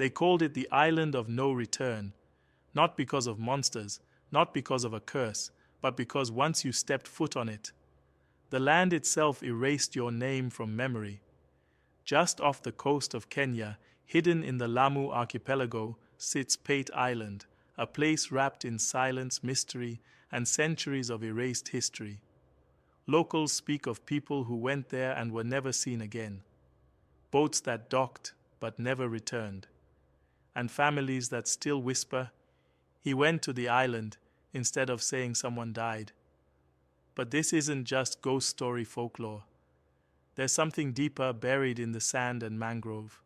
They called it the Island of No Return, not because of monsters, not because of a curse, but because once you stepped foot on it, the land itself erased your name from memory. Just off the coast of Kenya, hidden in the Lamu archipelago, sits Pate Island, a place wrapped in silence, mystery, and centuries of erased history. Locals speak of people who went there and were never seen again, boats that docked but never returned, and families that still whisper, "He went to the island," instead of saying someone died. But this isn't just ghost story folklore. There's something deeper buried in the sand and mangrove.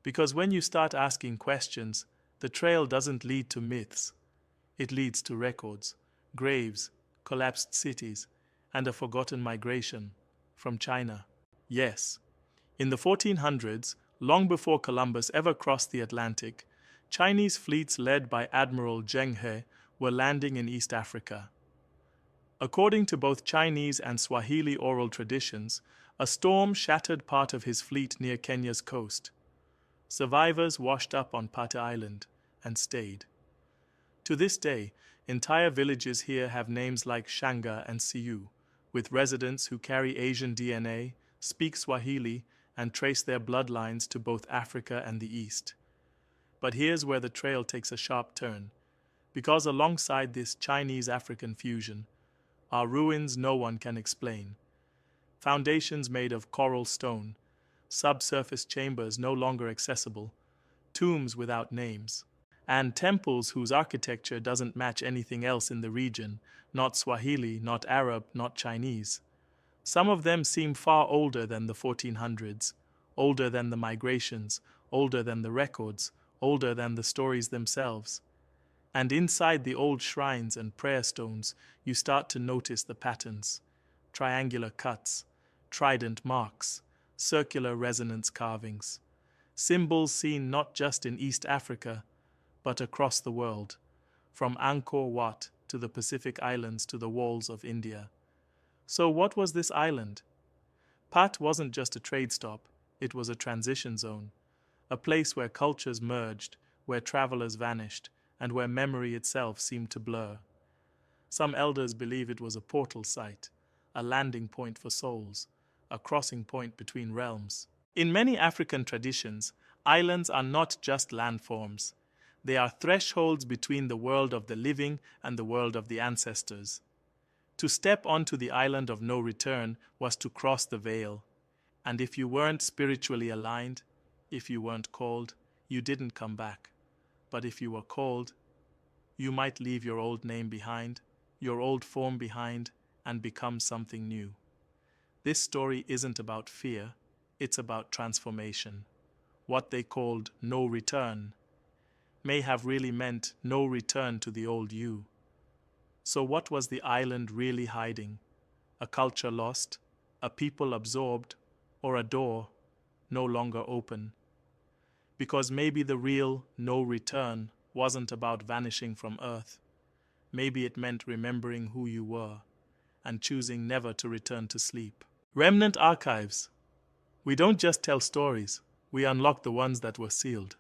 Because when you start asking questions, the trail doesn't lead to myths. It leads to records, graves, collapsed cities, and a forgotten migration from China. Yes, in the 1400s, long before Columbus ever crossed the Atlantic, Chinese fleets led by Admiral Zheng He were landing in East Africa. According to both Chinese and Swahili oral traditions, a storm shattered part of his fleet near Kenya's coast. Survivors washed up on Pate Island and stayed. To this day, entire villages here have names like Shanga and Siu, with residents who carry Asian DNA, speak Swahili, and trace their bloodlines to both Africa and the East. But here's where the trail takes a sharp turn, because alongside this Chinese-African fusion are ruins no one can explain. Foundations made of coral stone, subsurface chambers no longer accessible, tombs without names, and temples whose architecture doesn't match anything else in the region, not Swahili, not Arab, not Chinese. Some of them seem far older than the 1400s, older than the migrations, older than the records, older than the stories themselves. And inside the old shrines and prayer stones, you start to notice the patterns: triangular cuts, trident marks, circular resonance carvings, symbols seen not just in East Africa, but across the world, from Angkor Wat to the Pacific Islands to the walls of India. So what was this island? Pate wasn't just a trade stop, it was a transition zone, a place where cultures merged, where travelers vanished, and where memory itself seemed to blur. Some elders believe it was a portal site, a landing point for souls, a crossing point between realms. In many African traditions, islands are not just landforms. They are thresholds between the world of the living and the world of the ancestors. To step onto the island of no return was to cross the veil. And if you weren't spiritually aligned, if you weren't called, you didn't come back. But if you were called, you might leave your old name behind, your old form behind, and become something new. This story isn't about fear, it's about transformation. What they called no return may have really meant no return to the old you. So what was the island really hiding? A culture lost, a people absorbed, or a door no longer open? Because maybe the real no return wasn't about vanishing from Earth. Maybe it meant remembering who you were and choosing never to return to sleep. Remnant Archives. We don't just tell stories, we unlock the ones that were sealed.